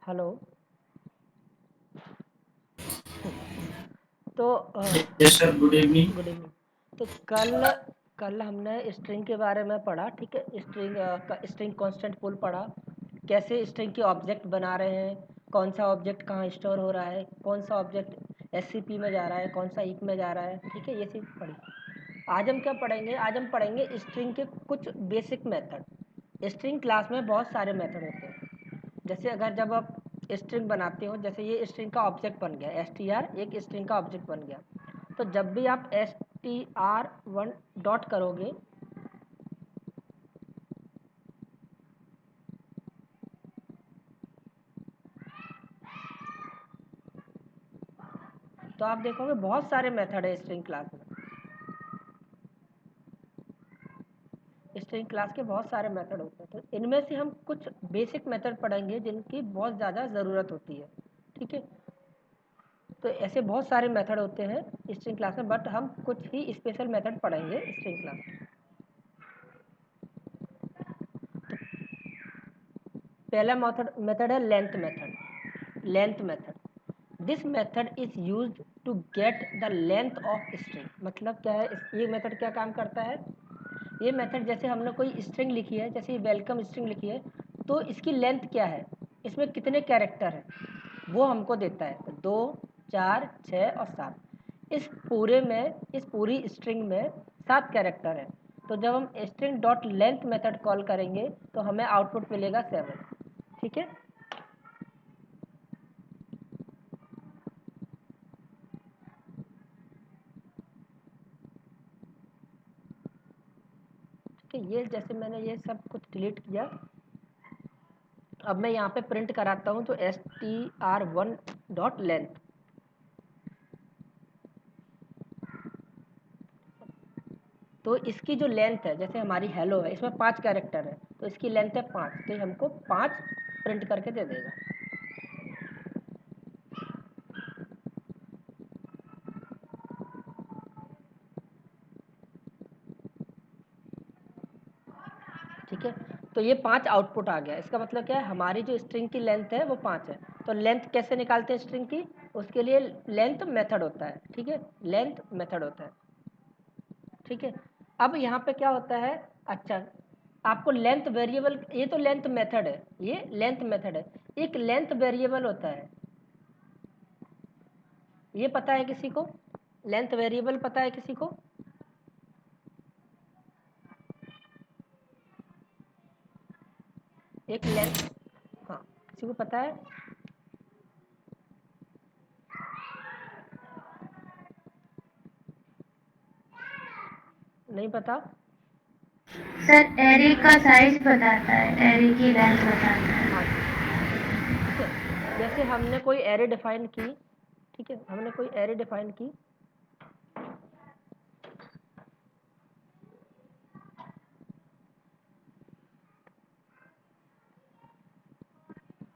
Hello. तो yes sir, good evening. Good evening. तो कल कल हमने स्ट्रिंग के बारे में पढ़ा, ठीक है। स्ट्रिंग कांस्टेंट पुल पढ़ा, कैसे स्ट्रिंग के ऑब्जेक्ट बना रहे हैं, कौन सा ऑब्जेक्ट कहाँ स्टोर हो रहा है, कौन सा ऑब्जेक्ट एससीपी में जा रहा है, कौन सा ईक में जा रहा है, ठीक है। ये चीज़ पढ़ी। आज हम क्या पढ़ेंगे? आज हम पढ़ेंगे स्ट्रिंग के कुछ बेसिक मेथड। स्ट्रिंग क्लास में बहुत सारे मेथड होते हैं। जैसे अगर जब आप स्ट्रिंग बनाते हो, जैसे ये स्ट्रिंग का ऑब्जेक्ट बन गया, str एक स्ट्रिंग का ऑब्जेक्ट बन गया। तो जब भी आप str1 डॉट करोगे, तो आप देखोगे बहुत सारे मेथड है स्ट्रिंग क्लास में। स्ट्रिंग क्लास के बहुत सारे मेथड होते हैं, तो इनमें से हम कुछ बेसिक मेथड पढ़ेंगे जिनकी बहुत ज़्यादा ज़रूरत होती है, ठीक है। तो ऐसे बहुत सारे मेथड होते हैं स्ट्रिंग क्लास में, बट हम कुछ ही स्पेशल मेथड पढ़ेंगे स्ट्रिंग क्लास में। पहला मेथड है length method. Length method, this method is used to get the length of string. मतलब क्या है, ये मेथड क्या काम करता है? ये मेथड, जैसे हमने कोई स्ट्रिंग लिखी है, जैसे ये वेलकम स्ट्रिंग लिखी है, तो इसकी लेंथ क्या है, इसमें कितने कैरेक्टर हैं, वो हमको देता है। 2, 4, 6 और 7। इस पूरी स्ट्रिंग में 7 कैरेक्टर हैं। तो जब हम string dot length method call करेंगे तो हमें आउटपुट मिलेगा 7, ठीक है। ठीक है, ये जैसे मैंने ये सब कुछ डिलीट किया, अब मैं यहाँ पे प्रिंट कराता हूँ, तो str1 डॉट लेंथ। तो इसकी जो लेंथ है, जैसे हमारी हेलो है, इसमें 5 कैरेक्टर है, तो इसकी लेंथ है 5, तो ये हमको 5 प्रिंट करके दे देगा। ठीक है, तो ये 5 आउटपुट आ गया। इसका मतलब क्या है, हमारी जो स्ट्रिंग की लेंथ है वो 5 है। तो लेंथ कैसे निकालते हैं स्ट्रिंग की? उसके लिए लेंथ मेथड होता है, ठीक है, लेंथ मेथड होता है, ठीक है। अब यहाँ पे क्या होता है, अच्छा, आपको लेंथ वेरिएबल, ये तो लेंथ मेथड है, ये लेंथ मेथड है। एक लेंथ वेरिएबल होता है, ये पता है किसी को? लेंथ वेरिएबल पता है किसी को? एक लेंथ, हाँ, किसी को पता है? नहीं पता? सर एरे का साइज बताता है, एरे की लेंथ बताता है। हाँ, ठीक है। जैसे हमने कोई एरे डिफाइन की, ठीक है, हमने कोई एरे डिफाइन की,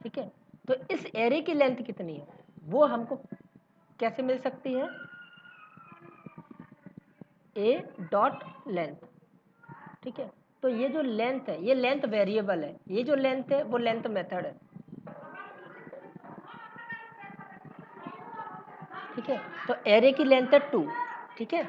ठीक है। तो इस एरे की लेंथ कितनी है, वो हमको कैसे मिल सकती है? ए डॉट लेंथ, ठीक है। तो ये जो लेंथ है, ये लेंथ वेरिएबल है, ये जो लेंथ है वो लेंथ मेथड है, ठीक है। तो एरे की लेंथ है 2, ठीक है,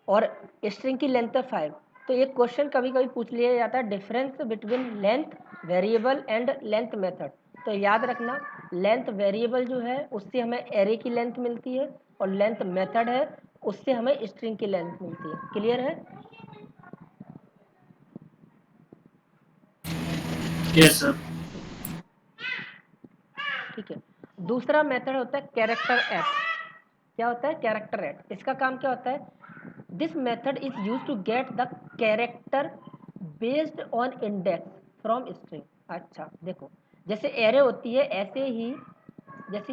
और स्ट्रिंग की लेंथ है 5। तो ये क्वेश्चन कभी कभी पूछ लिया जाता है, difference between length variable and length method. तो याद रखना, लेंथ वेरिएबल जो है उससे हमें एरे की लेंथ मिलती है, और लेंथ मेथड है उससे हमें स्ट्रिंग की लेंथ मिलती है। क्लियर है? Yes sir. ठीक है। दूसरा मेथड होता है कैरेक्टर एट। क्या होता है कैरेक्टर एट? इसका काम क्या होता है? This method is use to get the character based on index from string. अच्छा देखो, जैसे एरे होती है, ऐसे ही जैसे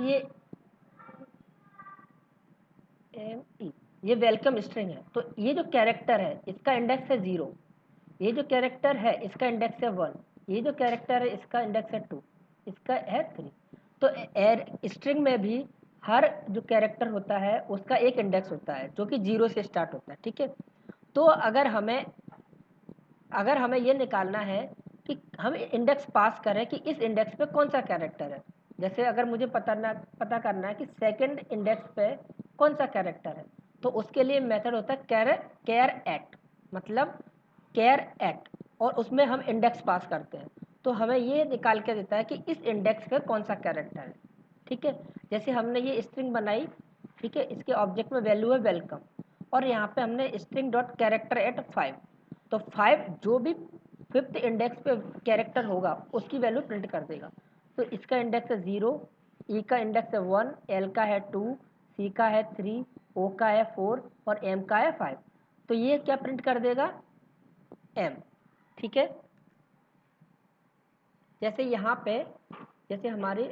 ये वेलकम स्ट्रिंग है, तो ये जो कैरेक्टर है इसका इंडेक्स है 0, ये जो कैरेक्टर है इसका इंडेक्स है 1, ये जो कैरेक्टर है इसका इंडेक्स है 2, इसका है 3। तो एर स्ट्रिंग में भी हर जो कैरेक्टर होता है उसका एक इंडेक्स होता है जो कि 0 से स्टार्ट होता है, ठीक है। तो अगर हमें ये निकालना है कि हम इंडेक्स पास करें कि इस इंडेक्स पे कौन सा कैरेक्टर है, जैसे अगर मुझे पता करना है कि सेकंड इंडेक्स पे कौन सा कैरेक्टर है, तो उसके लिए मेथड होता है केयर एट, मतलब केयर एट, और उसमें हम इंडेक्स पास करते हैं, तो हमें ये निकाल के देता है कि इस इंडेक्स पे कौन सा कैरेक्टर है। ठीक है, जैसे हमने ये स्ट्रिंग बनाई, ठीक है, इसके ऑब्जेक्ट में वैल्यू है वेलकम, और यहाँ पे हमने स्ट्रिंग डॉट कैरेक्टर एट 5, तो 5 जो भी फिफ्थ इंडेक्स पे कैरेक्टर होगा उसकी वैल्यू प्रिंट कर देगा। तो इसका इंडेक्स है 0, ई का इंडेक्स है 1, एल का है 2, सी का है 3, ओ का है 4 और एम का है 5। तो ये क्या प्रिंट कर देगा, एम। ठीक है, जैसे यहाँ पे जैसे हमारी,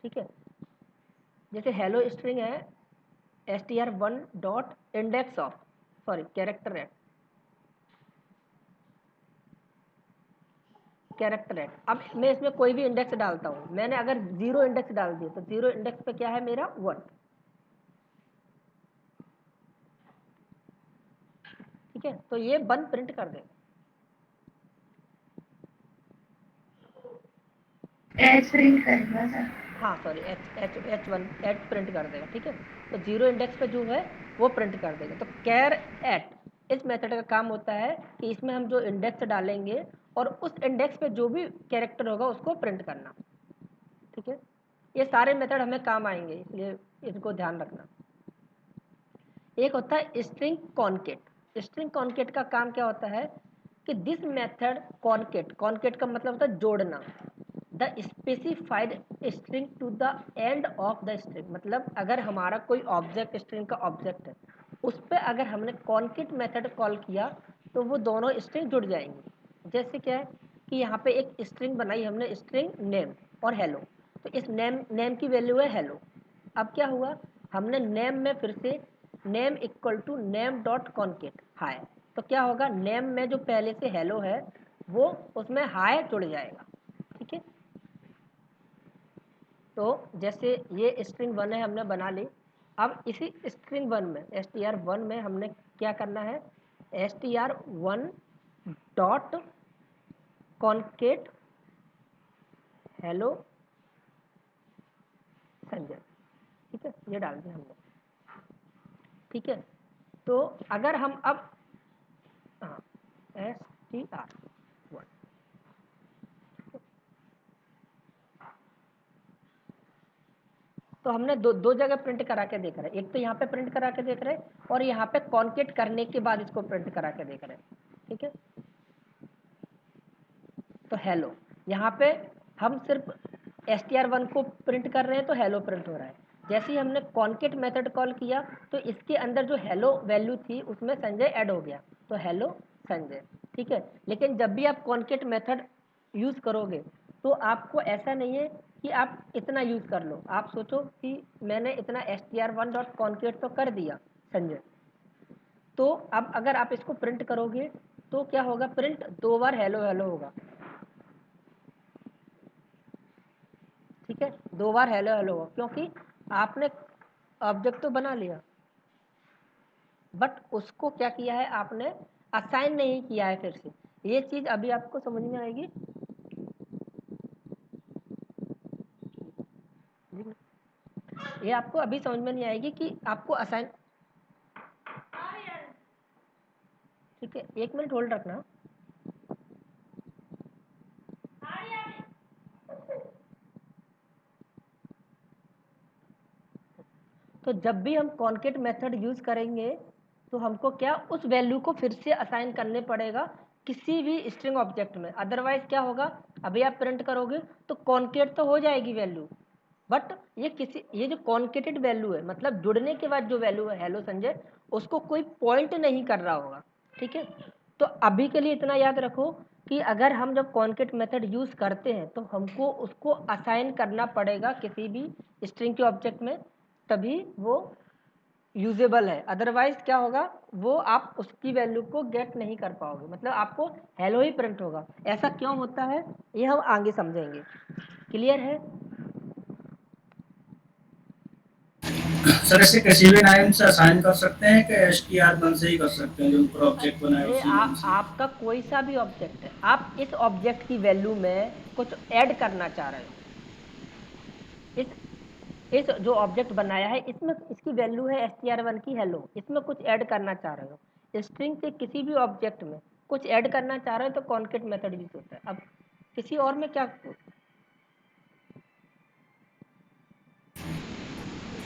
ठीक है, जैसे हेलो स्ट्रिंग है str1 dot index of character eight. अब मैं इसमें कोई भी इंडेक्स डालता हूँ, मैंने अगर 0 इंडेक्स डाल दिया तो 0 इंडेक्स पे क्या है मेरा 1। ठीक है, तो ये 1 प्रिंट कर देगा। एच प्रिंट करेगा सर। हाँ सॉरी, एच प्रिंट कर देगा। ठीक है, तो 0 इंडेक्स पे जो है वो प्रिंट कर देगा। तो कैर एट इस मेथड का काम होता है कि इसमें हम जो इंडेक्स डालेंगे और उस इंडेक्स पे जो भी कैरेक्टर होगा उसको प्रिंट करना। ठीक है, ये सारे मेथड हमें काम आएंगे, इसलिए इनको ध्यान रखना। एक होता है स्ट्रिंग कॉनकेट। स्ट्रिंग कॉनकेट का काम क्या होता है कि दिस मेथड कॉनकेट का मतलब होता है जोड़ना, the specified string to the end of the string. मतलब अगर हमारा कोई ऑब्जेक्ट स्ट्रिंग का ऑब्जेक्ट है, उस पर अगर हमने कॉनकेट मेथड कॉल किया तो वो दोनों स्ट्रिंग जुड़ जाएंगी। जैसे क्या है कि यहाँ पे एक स्ट्रिंग बनाई हमने, स्ट्रिंग नेम और हेलो, तो इस नेम की वैल्यू है हेलो। अब क्या हुआ, हमने नेम में फिर से name equal to name dot concat हाई, तो क्या होगा, नेम में जो पहले से हेलो है वो उसमें हाई जुड़ जाएगा। ठीक है, तो जैसे ये स्ट्रिंग 1 है हमने बना ली। अब इसी स्ट्रिंग 1 में str1 में हमने क्या करना है, str1 डॉट कॉनकेट हेलो संजय। ठीक है, ये डाल दिया हमने। ठीक है, तो अगर हम अब हाँ str1, तो हमने दो जगह प्रिंट करा के देख रहे हैं, एक तो यहाँ पे प्रिंट करा के देख रहे हैं और यहाँ पे कॉन्केट करने के बाद इसको प्रिंट करा के देख रहे हैं। ठीक है, तो हेलो, यहाँ पे हम सिर्फ str1 को प्रिंट कर रहे हैं तो हेलो प्रिंट हो रहा है। जैसे ही हमने कॉन्केट मेथड कॉल किया तो इसके अंदर जो हेलो वैल्यू थी उसमें संजय ऐड हो गया, तो हेलो संजय। ठीक है, लेकिन जब भी आप कॉन्केट मेथड यूज़ करोगे तो आपको ऐसा नहीं है कि आप इतना यूज़ कर लो। आप सोचो कि मैंने इतना str1 डॉट कॉन्केट तो कर दिया संजय, तो अब अगर आप इसको प्रिंट करोगे तो क्या होगा, प्रिंट 2 बार हेलो हेलो होगा। ठीक है, 2 बार हेलो हेलो होगा क्योंकि आपने ऑब्जेक्ट तो बना लिया बट उसको क्या किया है आपने, असाइन नहीं किया है फिर से। ये चीज़ अभी आपको समझ में आएगी। ये आपको अभी समझ में नहीं आएगी कि आपको असाइन। ठीक है, 1 मिनट होल्ड रखना। तो जब भी हम कॉन्केट मेथड यूज़ करेंगे तो हमको क्या, उस वैल्यू को फिर से असाइन करने पड़ेगा किसी भी स्ट्रिंग ऑब्जेक्ट में। अदरवाइज क्या होगा, अभी आप प्रिंट करोगे तो कॉन्केट तो हो जाएगी वैल्यू, बट ये जो कॉन्केटेड वैल्यू है मतलब जुड़ने के बाद जो वैल्यू है हेलो संजय, उसको कोई पॉइंट नहीं कर रहा होगा। ठीक है, तो अभी के लिए इतना याद रखो कि अगर हम जब कॉन्केट मेथड यूज़ करते हैं तो हमको उसको असाइन करना पड़ेगा किसी भी स्ट्रिंग के ऑब्जेक्ट में, तभी वो यूजेबल है। अदरवाइज क्या होगा, वो आप उसकी वैल्यू को गेट नहीं कर पाओगे, मतलब आपको हेलो ही प्रिंट होगा। ऐसा क्यों होता है ये हम आगे समझेंगे। क्लियर है? सर ऐसे किसी भी नाम से असाइन कर सकते हैं कि str1 से ही कर सकते हैं, जो ऊपर ऑब्जेक्ट बनाया ये उसी नाम से? आपका कोई सा भी ऑब्जेक्ट है, आप इस ऑब्जेक्ट की वैल्यू में कुछ ऐड करना चाह रहे हो, इस जो ऑब्जेक्ट बनाया है इसमें इसकी वैल्यू है str1 की हेलो, इसमें कुछ ऐड करना चाह रहे हो, स्ट्रिंग के किसी भी ऑब्जेक्ट में कुछ ऐड करना चाह रहे हो तो कॉन्केट मेथड यूज होता है। अब किसी और में क्या,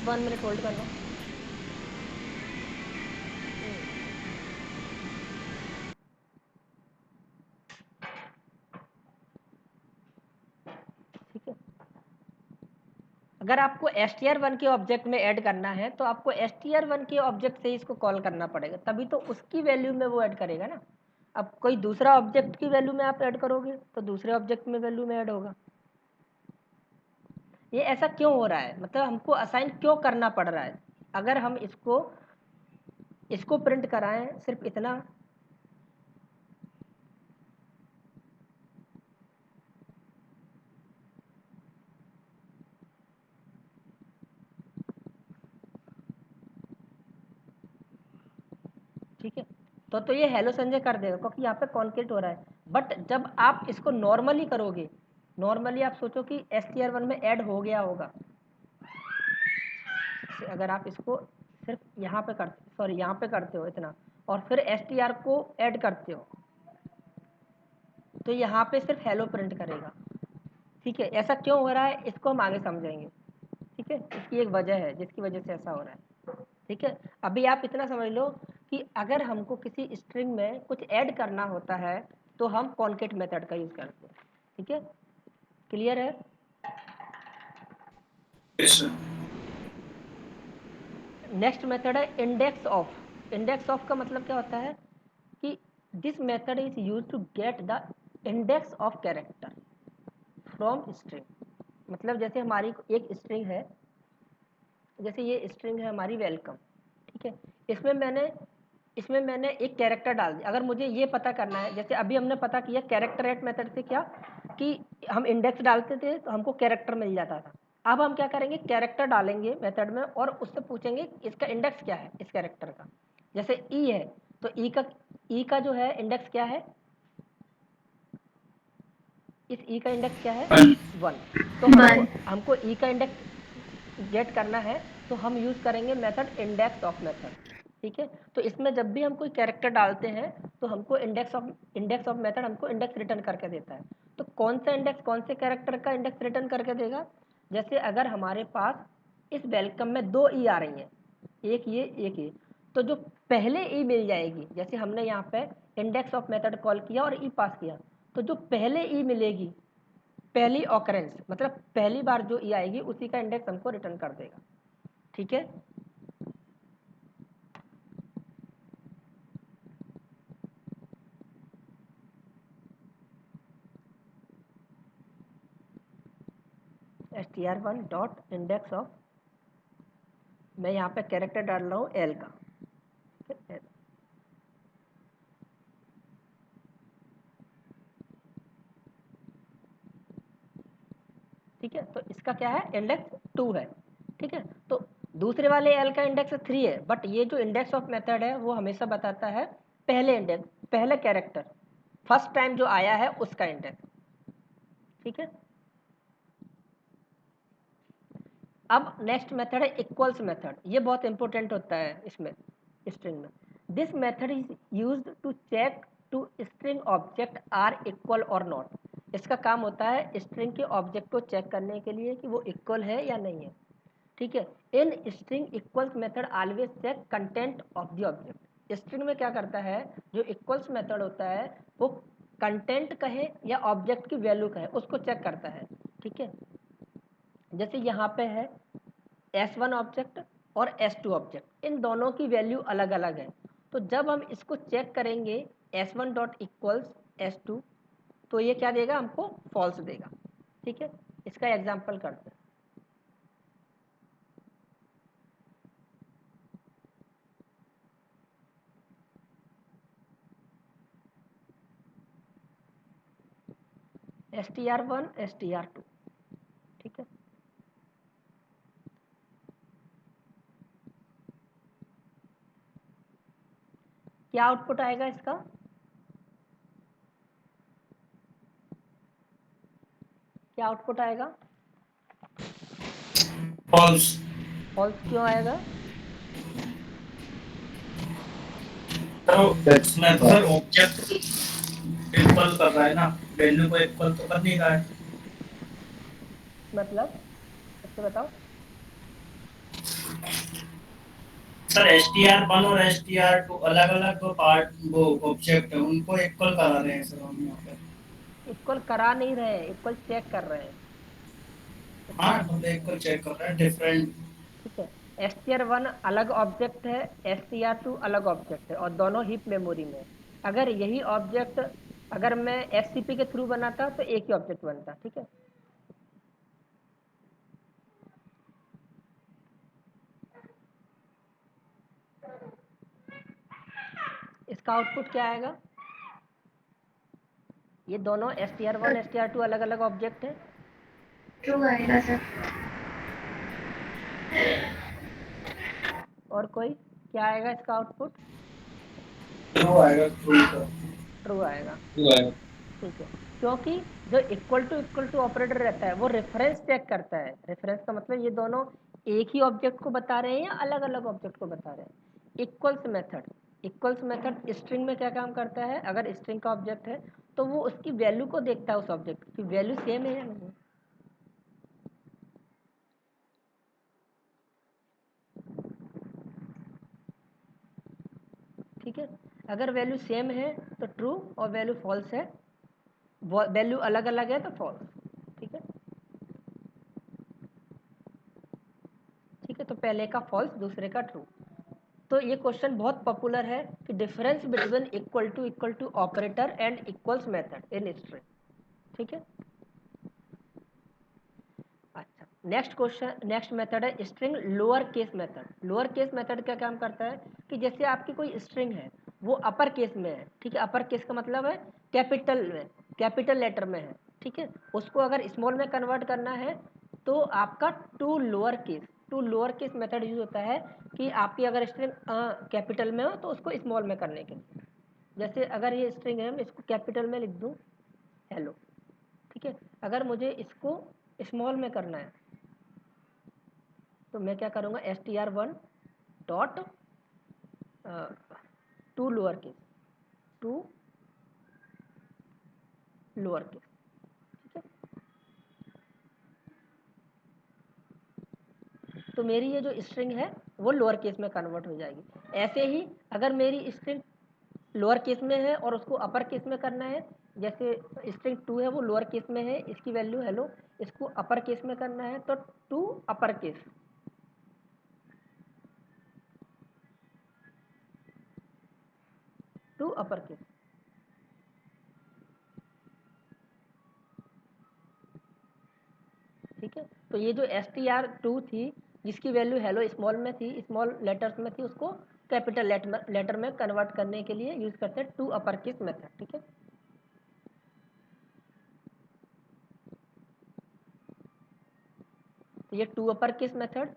1 मिनट होल्ड करना। ठीक है, अगर आपको str1 के ऑब्जेक्ट में ऐड करना है तो आपको str1 के ऑब्जेक्ट से ही इसको कॉल करना पड़ेगा, तभी तो उसकी वैल्यू में वो ऐड करेगा ना। अब कोई दूसरा ऑब्जेक्ट की वैल्यू में आप ऐड करोगे तो दूसरे ऑब्जेक्ट में वैल्यू में ऐड होगा। ये ऐसा क्यों हो रहा है, मतलब हमको असाइन क्यों करना पड़ रहा है? अगर हम इसको प्रिंट कराएं सिर्फ इतना, ठीक है, तो ये हेलो संजय कर देगा क्योंकि यहाँ पे कॉन्केट हो रहा है। बट जब आप इसको नॉर्मली करोगे, नॉर्मली आप सोचो कि str1 में ऐड हो गया होगा, अगर आप इसको सिर्फ यहाँ पे करते, सॉरी यहाँ पे करते हो इतना, और फिर str को ऐड करते हो तो यहाँ पे सिर्फ हेलो प्रिंट करेगा। ठीक है, ऐसा क्यों हो रहा है इसको हम आगे समझेंगे। ठीक है, इसकी एक वजह है जिसकी वजह से ऐसा हो रहा है। ठीक है, अभी आप इतना समझ लो कि अगर हमको किसी स्ट्रिंग में कुछ ऐड करना होता है तो हम कॉन्केट मेथड का यूज करते हैं। ठीक है, क्लियर है? Yes sir. नेक्स्ट मेथड है इंडेक्स ऑफ। इंडेक्स ऑफ का मतलब क्या होता है कि this method is use to get the index of character from string. मतलब जैसे हमारी एक स्ट्रिंग है, जैसे ये स्ट्रिंग है हमारी वेलकम। ठीक है, इसमें मैंने एक कैरेक्टर डाल दिया। अगर मुझे ये पता करना है, जैसे अभी हमने पता किया कैरेक्टर एट मेथड से क्या, कि हम इंडेक्स डालते थे तो हमको कैरेक्टर मिल जाता था। अब हम क्या करेंगे, कैरेक्टर डालेंगे मेथड में और उससे पूछेंगे इसका इंडेक्स क्या है इस कैरेक्टर का। जैसे ई है तो ई का जो है इंडेक्स क्या है, इस ई का इंडेक्स क्या है, 1। तो हमको 1 हमको ई का इंडेक्स गेट करना है तो हम यूज करेंगे मेथड इंडेक्स ऑफ मेथड। ठीक है, तो इसमें जब भी हम कोई कैरेक्टर डालते हैं तो हमको इंडेक्स ऑफ मेथड हमको इंडेक्स रिटर्न करके देता है। तो कौन सा इंडेक्स कौन से कैरेक्टर का इंडेक्स रिटर्न करके देगा, जैसे अगर हमारे पास इस वेलकम में 2 ई आ रही हैं, एक ये एक ये, तो जो पहले ई मिल जाएगी, जैसे हमने यहाँ पे इंडेक्स ऑफ मेथड कॉल किया और ई पास किया, तो जो पहले ई मिलेगी, पहली ऑकरेंस मतलब पहली बार जो ई आएगी उसी का इंडेक्स हमको रिटर्न कर देगा। ठीक है, str1 डॉट इंडेक्स ऑफ, मैं यहाँ पे कैरेक्टर डाल रहा हूँ एल का। ठीक है, ठीक है, तो इसका क्या है, इंडेक्स 2 है। ठीक है, तो दूसरे वाले एल का इंडेक्स 3 है, बट ये जो इंडेक्स ऑफ मेथड है वो हमेशा बताता है पहले इंडेक्स, पहले कैरेक्टर, फर्स्ट टाइम जो आया है उसका इंडेक्स। ठीक है, अब नेक्स्ट मेथड है इक्वल्स मेथड। ये बहुत इंपॉर्टेंट होता है इसमें स्ट्रिंग में। This method is used to check two string object are equal और नॉट। इसका काम होता है स्ट्रिंग के ऑब्जेक्ट को चेक करने के लिए कि वो इक्वल है या नहीं है। ठीक है, in string equals method always check content of the object. String में क्या करता है, जो इक्वल्स मेथड होता है वो कंटेंट कहे या ऑब्जेक्ट की वैल्यू कहे उसको चेक करता है। ठीक है, जैसे यहाँ पे है S1 ऑब्जेक्ट और S2 ऑब्जेक्ट, इन दोनों की वैल्यू अलग अलग है। तो जब हम इसको चेक करेंगे S1 डॉट इक्वल्स S2, तो ये क्या देगा, हमको फॉल्स देगा। ठीक है, इसका एग्जाम्पल करते हैं। str1 str2। ठीक है, क्या आउटपुट आएगा इसका? क्या आउटपुट आएगा? फॉल्स। फॉल्स क्यों आएगा? तो इसमें तो सर ऑब्जेक्ट इक्वल कर रहा है ना, वैल्यू को इक्वल तो कर नहीं रहा है। मतलब इससे बताओ। सर str1 और str2 अलग अलग दो पार्ट वो ऑब्जेक्ट है, उनको इक्वल करा रहे हैं सर हम यहाँ पे। इक्वल करा नहीं रहे, इक्वल चेक कर रहे हैं। हाँ, इसका हम इक्वल चेक कर रहे हैं डिफरेंट। ठीक है, str1 अलग ऑब्जेक्ट है, str2 अलग ऑब्जेक्ट है और दोनों हीप मेमोरी में। अगर यही ऑब्जेक्ट अगर मैं fcp के थ्रू बनाता तो एक ही ऑब्जेक्ट बनता। ठीक है, इसका आउटपुट क्या आएगा? ये दोनों str1 str2 अलग अलग ऑब्जेक्ट है। ट्रू आएगा सर। और कोई क्या आएगा इसका आउटपुट? ट्रू आएगा, ट्रू का। ट्रू आएगा। ट्रू आएगा। ठीक है, क्योंकि जो इक्वल टू ऑपरेटर रहता है वो रेफरेंस चेक करता है। रेफरेंस का मतलब ये दोनों एक ही ऑब्जेक्ट को बता रहे हैं या अलग अलग ऑब्जेक्ट को बता रहे हैं। इक्वल्स मेथड स्ट्रिंग में क्या काम करता है? अगर स्ट्रिंग का ऑब्जेक्ट है तो वो उसकी वैल्यू को देखता है, उस ऑब्जेक्ट की वैल्यू सेम है या नहीं। ठीक है, अगर वैल्यू सेम है तो ट्रू और वैल्यू फॉल्स है, वैल्यू अलग अलग है तो फॉल्स। ठीक है, ठीक है, तो पहले का फॉल्स दूसरे का ट्रू। तो ये क्वेश्चन बहुत पॉपुलर है कि difference between equal to operator and equals method in string. ठीक है, अच्छा, नेक्स्ट क्वेश्चन, नेक्स्ट मेथड है string lower case method. Lower case method क्या काम करता है कि जैसे आपकी कोई स्ट्रिंग है वो अपर केस में है। ठीक है, अपर केस का मतलब है कैपिटल में, कैपिटल लेटर में है। ठीक है, उसको अगर स्मॉल में कन्वर्ट करना है तो आपका to lower case method use होता है कि आपकी अगर स्ट्रिंग कैपिटल में हो तो उसको स्मॉल में करने के लिए। जैसे अगर ये स्ट्रिंग है, मैं इसको कैपिटल में लिख दूं हेलो। ठीक है, अगर मुझे इसको स्मॉल में करना है तो मैं क्या करूँगा, str1 dot to lower case, to lower case. ठीक है, तो मेरी ये जो स्ट्रिंग है वो लोअर केस में कन्वर्ट हो जाएगी। ऐसे ही अगर मेरी स्ट्रिंग लोअर केस में है और उसको अपर केस में करना है, जैसे स्ट्रिंग 2 है वो लोअर केस में है, इसकी वैल्यू हेलो, इसको अपर केस में करना है तो to upper case, to upper case. ठीक है, तो ये जो str2 थी जिसकी वैल्यू हेलो स्मॉल में थी, स्मॉल लेटर्स में थी, उसको कैपिटल लेटर में कन्वर्ट करने के लिए यूज करते हैं टू अपर केस मेथड। ठीक है, तो ये to upper case method.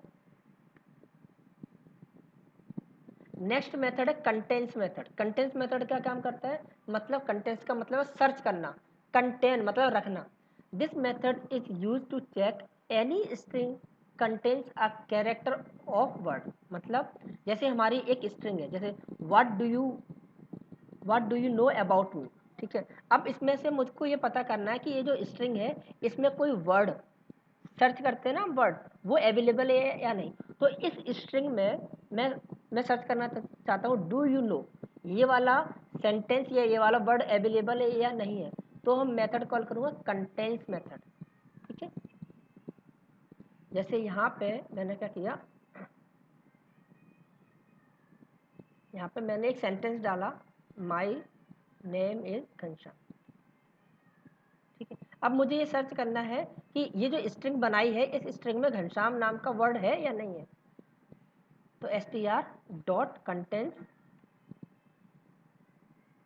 Next method है कंटेंस मेथड। कंटेंस मेथड क्या काम करता है? मतलब कंटेंस का मतलब है सर्च करना, कंटेन मतलब रखना। This method is use to check any string contains a character of word. मतलब जैसे हमारी एक स्ट्रिंग है, जैसे what do you know about me. ठीक है, अब इसमें से मुझको ये पता करना है कि ये जो स्ट्रिंग है इसमें कोई वर्ड सर्च करते हैं ना वर्ड, वो अवेलेबल है या नहीं। तो इस स्ट्रिंग में मैं सर्च करना चाहता हूँ डू यू नो, ये वाला सेंटेंस या ये वाला वर्ड अवेलेबल है या नहीं है। तो हम मेथड कॉल करूँगा कंटेंस मेथड। ठीक है, जैसे यहाँ पे मैंने क्या किया, यहाँ पे मैंने एक सेंटेंस डाला, माई नेम इज घनश्याम। ठीक है, अब मुझे ये सर्च करना है कि ये जो स्ट्रिंग बनाई है इस स्ट्रिंग में घनश्याम नाम का वर्ड है या नहीं है। तो str डॉट कंटेंट्स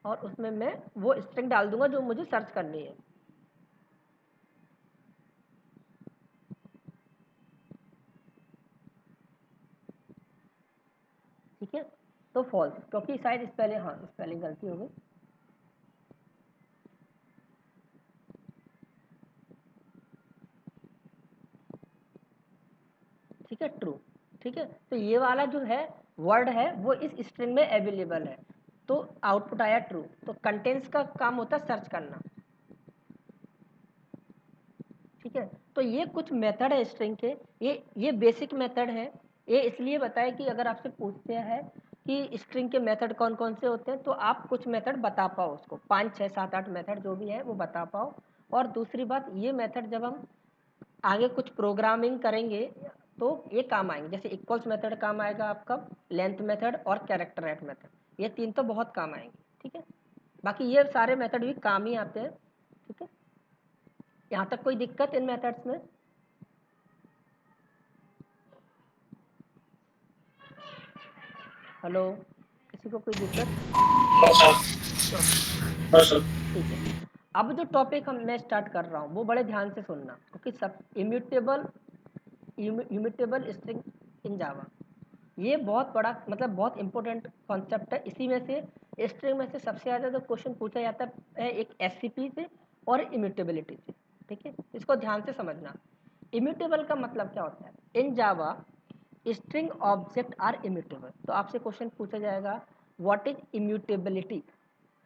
और उसमें मैं वो स्ट्रिंग डाल दूंगा जो मुझे सर्च करनी है। ठीक है, तो फॉल्स, क्योंकि शायद स्पेलिंग, हाँ स्पेलिंग गलती हो गई। ठीक है, ट्रू। ठीक है, तो ये वाला जो है वर्ड है वो इस स्ट्रिंग में अवेलेबल है, तो आउटपुट आया ट्रू। तो कंटेंट्स का काम होता है सर्च करना। ठीक है, तो ये कुछ मेथड है स्ट्रिंग के, ये बेसिक मेथड है। ये इसलिए बताया कि अगर आपसे पूछते हैं कि स्ट्रिंग के मेथड कौन कौन से होते हैं, तो आप कुछ मेथड बता पाओ, उसको 5 6 7 8 मेथड जो भी है वो बता पाओ। और दूसरी बात, ये मेथड जब हम आगे कुछ प्रोग्रामिंग करेंगे तो ये काम आएंगे। जैसे इक्वल्स मेथड काम आएगा आपका, लेंथ मेथड और कैरेक्टर एट मेथड, ये 3 तो बहुत काम आएंगे। ठीक है, बाकी ये सारे मेथड भी काम ही आते हैं। ठीक है, यहाँ तक कोई दिक्कत इन मेथड्स में? हेलो, किसी को कोई दिक्कत? ठीक है, अब जो टॉपिक मैं स्टार्ट कर रहा हूँ वो बड़े ध्यान से सुनना, क्योंकि सब इम्यूटेबल स्ट्रिंग इन जावा, ये बहुत बड़ा मतलब बहुत इंपॉर्टेंट कॉन्सेप्ट है। इसी में से स्ट्रिंग में से सबसे ज़्यादा जो क्वेश्चन पूछा जाता है एक एससीपी से और इम्यूटेबिलिटी से। ठीक है, इसको ध्यान से समझना। इम्यूटेबल का मतलब क्या होता है? इन जावा स्ट्रिंग ऑब्जेक्ट आर इम्यूटेबल। तो आपसे क्वेश्चन पूछा जाएगा व्हाट इज इम्यूटेबिलिटी।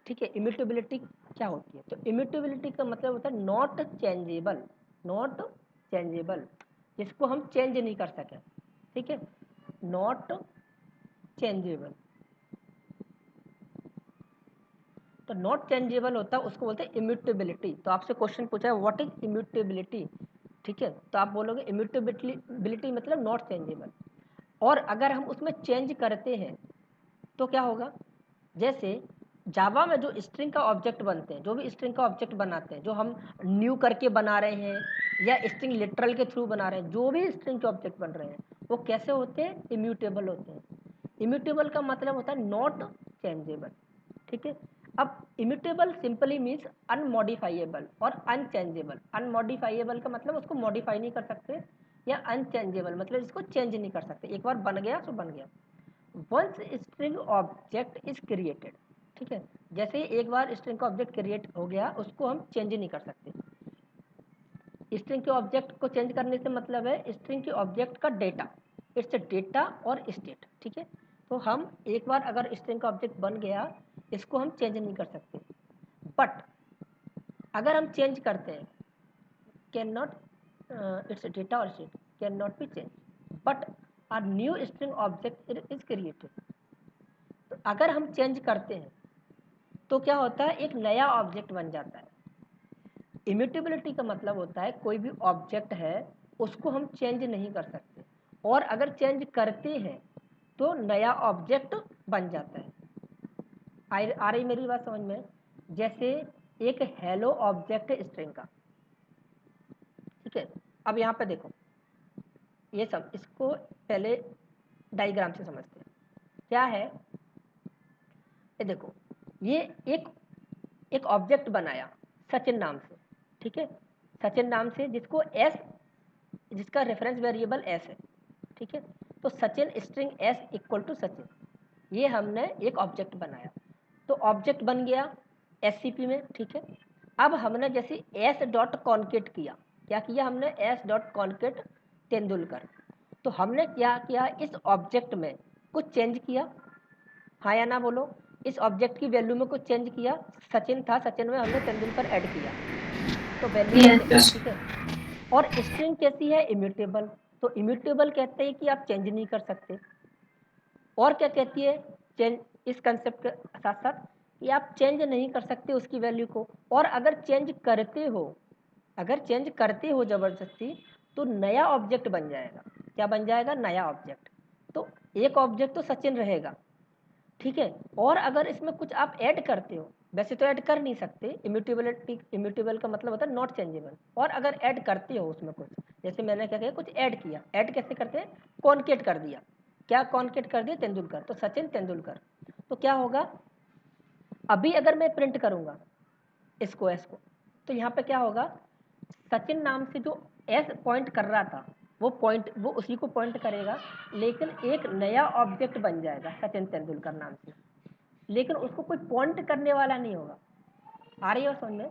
ठीक है, इम्यूटेबिलिटी क्या होती है? तो इम्यूटेबिलिटी का मतलब होता है नॉट चेंजेबल, नॉट चेंजेबल, जिसको हम चेंज नहीं कर सकें। ठीक है, नॉट चेंजेबल। तो नॉट चेंजेबल होता है उसको बोलते हैं इम्यूटेबिलिटी। तो आपसे क्वेश्चन पूछा है व्हाट इज इम्यूटेबिलिटी, ठीक है, तो आप बोलोगे इम्यूटेबिलिटी मतलब नॉट चेंजेबल। और अगर हम उसमें चेंज करते हैं तो क्या होगा? जैसे जावा में जो स्ट्रिंग का ऑब्जेक्ट बनते हैं, जो भी स्ट्रिंग का ऑब्जेक्ट बनाते हैं, जो हम न्यू करके बना रहे हैं या स्ट्रिंग लिटरल के थ्रू बना रहे हैं, जो भी स्ट्रिंग के ऑब्जेक्ट बन रहे हैं वो कैसे होते हैं? इम्यूटेबल होते हैं। इम्यूटेबल का मतलब होता है नॉट चेंजेबल। ठीक है, अब इम्यूटेबल सिंपली मीन्स अनमॉडिफाइएबल और अनचेंजेबल। अनमॉडिफाइएबल का मतलब उसको मॉडिफाई नहीं कर सकते, या अनचेंजेबल मतलब इसको चेंज नहीं कर सकते, एक बार बन गया तो बन गया। Once string object is created, ठीक है, जैसे ही एक बार स्ट्रिंग का ऑब्जेक्ट क्रिएट हो गया उसको हम चेंज नहीं कर सकते। स्ट्रिंग के ऑब्जेक्ट को चेंज करने से मतलब है स्ट्रिंग के ऑब्जेक्ट का डेटा, इट्स डेटा और स्टेट। ठीक है, तो हम एक बार अगर स्ट्रिंग का ऑब्जेक्ट बन गया इसको हम चेंज नहीं कर सकते। बट अगर हम चेंज करते हैं, कैन नॉट, इट्स डेटा और state can not B change, but a new string object is created. तो अगर हम चेंज करते हैं तो क्या होता है? एक नया ऑब्जेक्ट बन जाता है। इम्यूटेबिलिटी का मतलब होता है कोई भी ऑब्जेक्ट है उसको हम चेंज नहीं कर सकते, और अगर चेंज करते हैं तो नया ऑब्जेक्ट बन जाता है। आ रही मेरी बात समझ में? जैसे एक हेलो ऑब्जेक्ट है स्ट्रिंग का। ठीक है, अब यहाँ पे देखो, ये सब इसको पहले डायग्राम से समझते हैं क्या है। ये देखो, ये एक एक ऑब्जेक्ट बनाया सचिन नाम से। ठीक है, सचिन नाम से जिसको एस, जिसका रेफरेंस वेरिएबल एस है। ठीक है, तो Sachin string s equal to Sachin, ये हमने एक ऑब्जेक्ट बनाया। तो ऑब्जेक्ट बन गया एससीपी में। ठीक है, अब हमने जैसे एस डॉट कॉन्केट किया, क्या किया हमने? S dot concat Tendulkar. तो हमने क्या किया? इस ऑब्जेक्ट में कुछ चेंज किया, हाँ या ना बोलो? इस ऑब्जेक्ट की वैल्यू में कुछ चेंज किया। सचिन था, सचिन में हमने तेंदुलकर ऐड किया, तो वैल्यू में Yes. ठीक है। और स्ट्रिंग कैसी है? इम्यूटेबल। तो इम्यूटेबल कहते हैं कि आप चेंज नहीं कर सकते। और क्या कहती है चेंज? इस कंसेप्ट के साथ साथ कि आप चेंज नहीं कर सकते उसकी वैल्यू को, और अगर चेंज करते हो, अगर चेंज करते हो ज़बरदस्ती, तो नया ऑब्जेक्ट बन जाएगा। क्या बन जाएगा? नया ऑब्जेक्ट। तो एक ऑब्जेक्ट तो सचिन रहेगा, ठीक है, और अगर इसमें कुछ आप ऐड करते हो, वैसे तो ऐड कर नहीं सकते, इम्यूटेबिलिटी, इम्यूटेबल का मतलब होता है नॉट चेंजेबल, और अगर ऐड करते हो उसमें कुछ, जैसे मैंने क्या किया, कुछ ऐड किया। ऐड कैसे करते हैं? कॉन्केट कर दिया। क्या कॉन्केट कर दिया? तेंदुलकर, तो सचिन तेंदुलकर। तो क्या होगा? अभी अगर मैं प्रिंट करूंगा एस को, तो यहाँ पे क्या होगा? सचिन नाम से जो एस पॉइंट कर रहा था वो उसी को पॉइंट करेगा, लेकिन एक नया ऑब्जेक्ट बन जाएगा सचिन तेंदुलकर नाम से, लेकिन उसको कोई पॉइंट करने वाला नहीं होगा। आ रही है समझ में?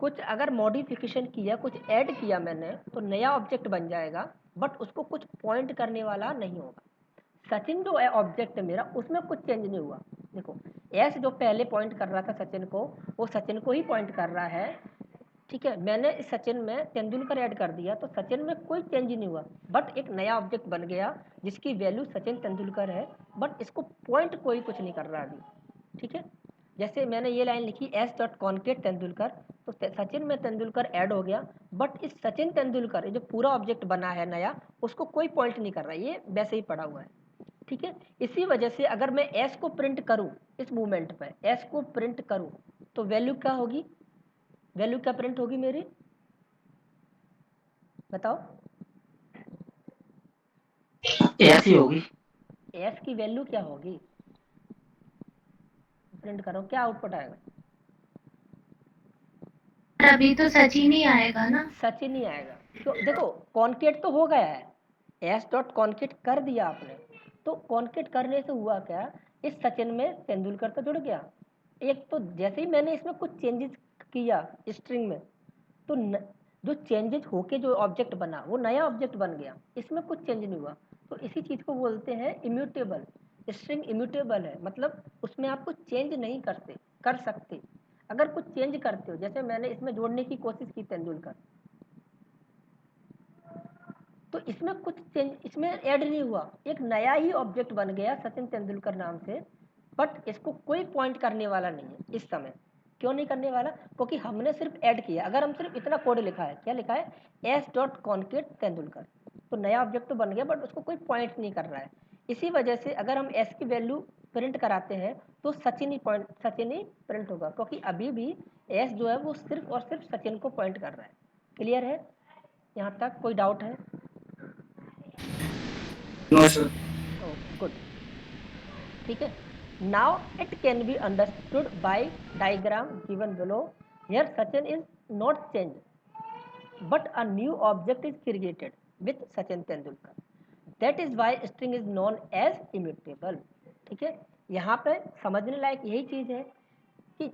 कुछ अगर मॉडिफिकेशन किया, कुछ ऐड किया मैंने, तो नया ऑब्जेक्ट बन जाएगा, बट उसको कुछ पॉइंट करने वाला नहीं होगा। सचिन जो है ऑब्जेक्ट मेरा, उसमें कुछ चेंज नहीं हुआ। देखो एस जो पहले पॉइंट कर रहा था सचिन को, वो सचिन को ही पॉइंट कर रहा है, ठीक है। मैंने इस सचिन में तेंदुलकर ऐड कर दिया, तो सचिन में कोई चेंज नहीं हुआ, बट एक नया ऑब्जेक्ट बन गया जिसकी वैल्यू सचिन तेंदुलकर है, बट इसको पॉइंट कोई कुछ नहीं कर रहा अभी, ठीक है। जैसे मैंने ये लाइन लिखी एस डॉट कॉन्केट तेंदुलकर, तो सचिन में तेंदुलकर ऐड हो गया, बट इस सचिन तेंदुलकर ये जो पूरा ऑब्जेक्ट बना है नया, उसको कोई पॉइंट नहीं कर रहा, ये वैसे ही पड़ा हुआ है, ठीक है। इसी वजह से अगर मैं एस को प्रिंट करूं, इस मूवमेंट पर एस को प्रिंट करूं, तो वैल्यू क्या होगी, वैल्यू क्या प्रिंट होगी मेरी, बताओ। एस ही होगी। एस की वैल्यू क्या होगी, प्रिंट करो, क्या आउटपुट आएगा? अभी तो सचिन ही आएगा ना। सचिन ही आएगा, क्यों? देखो कॉन्केट तो हो गया है, एस डॉट कॉन्केट कर दिया आपने, तो कॉन्केट करने से हुआ क्या, इस सचिन में तेंदुलकर तो जुड़ गया। एक तो जैसे ही मैंने इसमें कुछ चेंजेस किया स्ट्रिंग में, तो जो चेंजेस होके जो ऑब्जेक्ट बना वो नया ऑब्जेक्ट बन गया, इसमें कुछ चेंज नहीं हुआ। तो इसी चीज़ को बोलते हैं इम्यूटेबल। स्ट्रिंग इम्यूटेबल है, मतलब उसमें आप कुछ चेंज नहीं कर सकते। अगर कुछ चेंज करते हो, जैसे मैंने इसमें जोड़ने की कोशिश की तेंदुलकर, तो इसमें कुछ चेंज इसमें ऐड नहीं हुआ, एक नया ही ऑब्जेक्ट बन गया सचिन तेंदुलकर नाम से, बट इसको कोई पॉइंट करने वाला नहीं है इस समय। क्यों नहीं करने वाला? क्योंकि हमने सिर्फ ऐड किया। अगर हम सिर्फ इतना कोड लिखा है, क्या लिखा है, एस डॉट कॉन्केट तेंदुलकर, तो नया ऑब्जेक्ट तो बन गया, बट उसको कोई पॉइंट नहीं कर रहा है। इसी वजह से अगर हम एस की वैल्यू प्रिंट कराते हैं, तो सचिन ही प्रिंट होगा, क्योंकि अभी भी एस जो है वो सिर्फ और सिर्फ सचिन को पॉइंट कर रहा है। क्लियर है? यहाँ तक कोई डाउट है? No sir. गुड, ठीक है। Now it can be understood by diagram given below. Here Sachin is not change, but a new object is created with Sachin Tendulkar, that is why string is known as immutable, ठीक है। यहाँ पे समझने लायक यही चीज़ है कि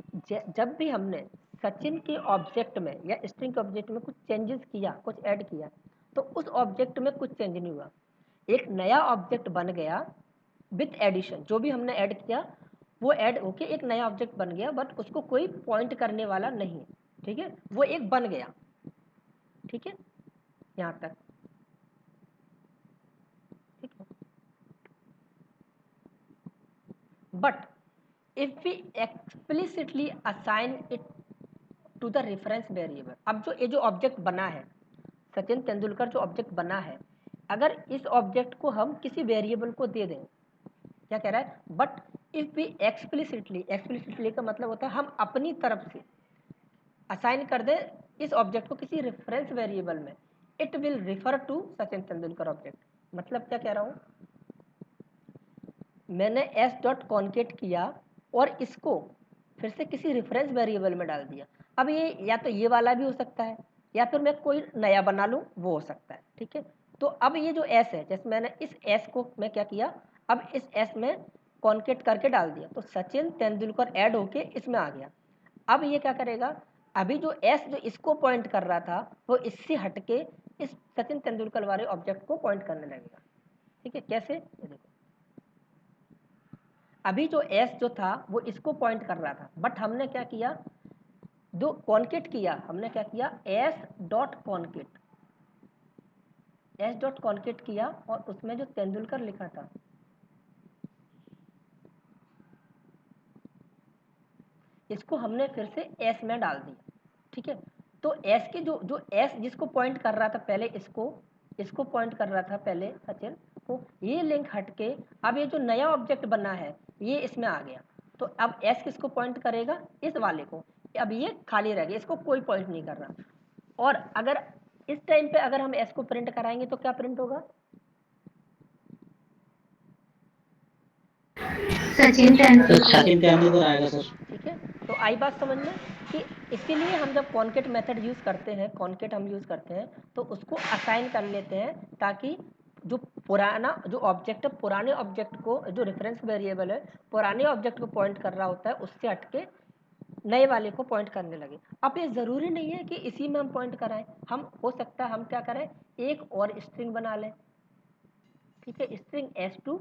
जब भी हमने सचिन के ऑब्जेक्ट में या स्ट्रिंग के ऑब्जेक्ट में कुछ चेंजेस किया, कुछ ऐड किया, तो उस ऑब्जेक्ट में कुछ चेंज नहीं हुआ, एक नया ऑब्जेक्ट बन गया विथ एडिशन। जो भी हमने ऐड किया वो ऐड होके एक नया ऑब्जेक्ट बन गया, बट उसको कोई पॉइंट करने वाला नहीं है, ठीक है। वो एक बन गया, ठीक है, यहाँ तक ठीक है। But if we explicitly assign it to the reference variable, अब जो ऑब्जेक्ट बना है सचिन तेंदुलकर, जो ऑब्जेक्ट बना है, अगर इस ऑब्जेक्ट को हम किसी वेरिएबल को दे दें, क्या कह रहा है, बट इफ वी एक्सप्लिसिटली का मतलब होता है हम अपनी तरफ से असाइन कर दे इस ऑब्जेक्ट को किसी रेफरेंस वेरिएबल में, it will refer to Sachin Tendulkar object. मतलब क्या कह रहा हूँ, मैंने एस डॉट कॉन्केट किया और इसको फिर से किसी रेफरेंस वेरिएबल में डाल दिया। अब ये या तो ये वाला भी हो सकता है, या फिर मैं कोई नया बना लूँ, वो हो सकता है, ठीक है। तो अब ये जो एस है, जैसे मैंने इस एस को मैं क्या किया, अब इस एस में कॉन्केट करके डाल दिया, तो सचिन तेंदुलकर ऐड होके इसमें आ गया। अब ये क्या करेगा, अभी जो एस जो इसको पॉइंट कर रहा था, वो इससे हटके इस सचिन तेंदुलकर वाले ऑब्जेक्ट को पॉइंट करने लगेगा, ठीक है। कैसे, ये देखो, अभी जो एस जो था वो इसको पॉइंट कर रहा था, बट हमने क्या किया, जो कॉन्केट किया, हमने क्या किया, S dot concat, S dot concat किया, और उसमें जो तेंदुलकर लिखा था इसको हमने फिर से एस में डाल दिया, ठीक है। तो एस के जो एस जिसको पॉइंट कर रहा था पहले, इसको पॉइंट कर रहा था पहले सचिन को, ये लिंक हटके अब ये जो नया ऑब्जेक्ट बना है ये इसमें आ गया। तो अब एस किसको पॉइंट करेगा, इस वाले को। अब ये खाली रह गया, इसको कोई पॉइंट नहीं कर रहा। और अगर इस टाइम पे अगर हम एस को प्रिंट कराएंगे तो क्या प्रिंट होगा, सचिन तेंदुलकर। सचिन तेंदुलकर आएगा सर। ठीक है। तो आई बात समझ में कि इसीलिए हम जब कॉनकेट मेथड यूज़ करते हैं, कॉनकेट हम यूज़ करते हैं तो उसको असाइन कर लेते हैं ताकि जो पुराना जो ऑब्जेक्ट है, पुराने ऑब्जेक्ट को, जो रेफरेंस वेरिएबल है पुराने ऑब्जेक्ट को पॉइंट कर रहा होता है, उससे हटके नए वाले को पॉइंट करने लगे। अब ये ज़रूरी नहीं है कि इसी में हम पॉइंट कराएं, हम हो सकता है हम क्या करें, एक और स्ट्रिंग बना लें, ठीक है, स्ट्रिंग s2,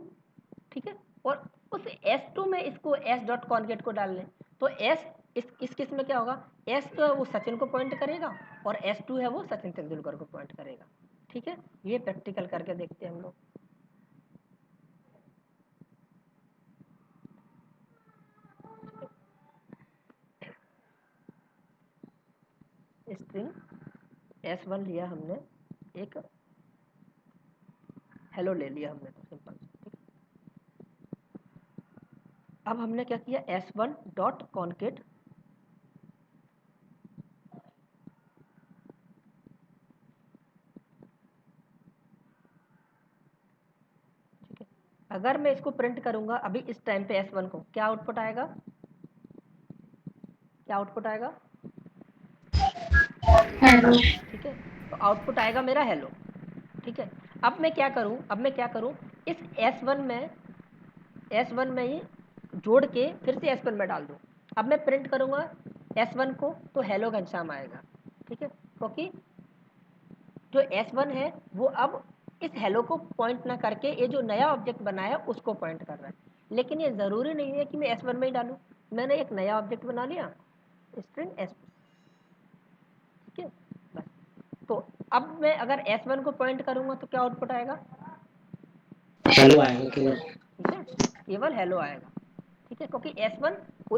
ठीक है, और उस s2 में इसको s डॉट कॉनकेट को डाल लें। तो s इस केस में क्या होगा, s तो है वो सचिन को पॉइंट करेगा और s2 है वो सचिन तेंदुलकर को पॉइंट करेगा। ठीक है, ये प्रैक्टिकल करके देखते हैं हम लोग। स्ट्रिंग s1 लिया हमने, एक हेलो ले लिया हमने, तो सिंपल। ठीक है, अब हमने क्या किया, s1 डॉट कॉनकेट, ठीक है, अगर मैं इसको प्रिंट करूंगा अभी इस टाइम पे s1 को, क्या आउटपुट आएगा, क्या आउटपुट आएगा, हेलो। ठीक है, तो आउटपुट आएगा मेरा हेलो। ठीक है, अब मैं क्या करूं, इस S1 में ही जोड़ के फिर से S1 में डाल दूं। अब मैं प्रिंट करूंगा S1 को तो हेलो घनश्याम आएगा। ठीक है, क्योंकि जो S1 है वो अब इस हेलो को पॉइंट ना करके ये जो नया ऑब्जेक्ट बना है उसको पॉइंट कर रहा है। लेकिन ये ज़रूरी नहीं है कि मैं S1 में ही डालूं, मैंने एक नया ऑब्जेक्ट बना लिया, स्ट्रिंग S2। ठीक है, बस। तो अब मैं अगर S1 को पॉइंट करूंगा तो क्या आउटपुट आएगा, हेलो आएगा केवल। ठीक है, केवल हेलो आएगा। ठीक है, क्योंकि S1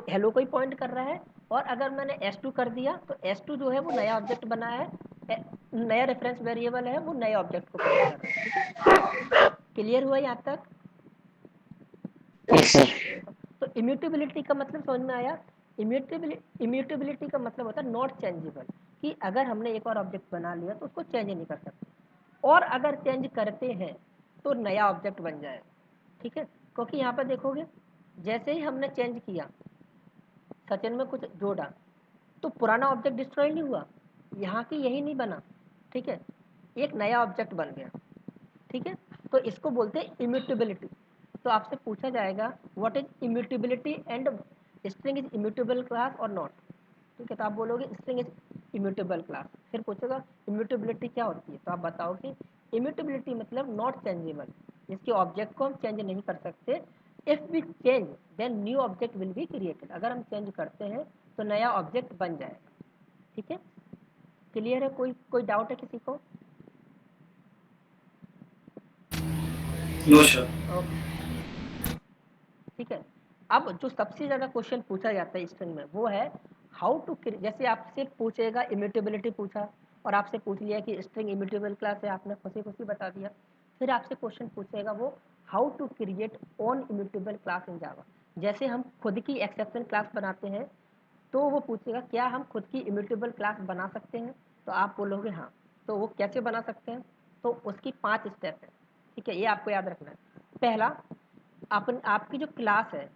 हेलो को ही पॉइंट कर रहा है, और अगर मैंने S2 कर दिया तो S2 जो है वो नया ऑब्जेक्ट बना है, नया रेफरेंस वेरिएबल है, वो नए ऑब्जेक्ट को पॉइंट कर रहा है। ठीक है, क्लियर हुआ यहाँ तक। Yes sir. तो इम्यूटेबिलिटी का मतलब समझ में आया। इम्यूटेबिलिटी का मतलब होता है नॉट चेंजेबल, कि अगर हमने एक और ऑब्जेक्ट बना लिया तो उसको चेंज नहीं कर सकते, और अगर चेंज करते हैं तो नया ऑब्जेक्ट बन जाएगा। ठीक है, क्योंकि यहाँ पर देखोगे जैसे ही हमने चेंज किया, सचिन में कुछ जोड़ा, तो पुराना ऑब्जेक्ट डिस्ट्रॉय नहीं हुआ, यहाँ की यही नहीं बना। ठीक है, एक नया ऑब्जेक्ट बन गया। ठीक है, तो इसको बोलते हैं इम्यूटेबिलिटी। तो आपसे पूछा जाएगा what is immutability and string is immutable class और नॉट। ठीक है, तो आप बोलोगे स्ट्रिंग इज इम्यूटेबल क्लास, फिर पूछेगा इम्यूटेबिलिटी क्या होती है, तो आप बताओ कि इम्यूटेबिलिटी मतलब नॉट चेंजेबल, जिसके ऑब्जेक्ट को हम चेंज नहीं कर सकते। If we change then new object will be created, अगर हम चेंज करते हैं तो नया ऑब्जेक्ट बन जाएगा। ठीक है, क्लियर है, कोई डाउट है किसी को? No sir. ओके, ठीक है, अब जो सबसे ज़्यादा क्वेश्चन पूछा जाता है स्ट्रिंग में वो है हाउ टू, जैसे आपसे पूछेगा इम्यूटेबिलिटी पूछा और आपसे पूछ लिया कि स्ट्रिंग इम्यूटेबल क्लास है, आपने खुशी खुशी बता दिया। फिर आपसे क्वेश्चन पूछेगा वो how to create on immutable class in Java. जैसे हम खुद की एक्सेप्शन क्लास बनाते हैं तो वो पूछेगा क्या हम खुद की इम्यूटेबल क्लास बना सकते हैं, तो आप बोलोगे हाँ। तो वो कैसे बना सकते हैं, तो उसकी 5 स्टेप है। ठीक है, ये आपको याद रखना है। पहला, आपकी जो क्लास है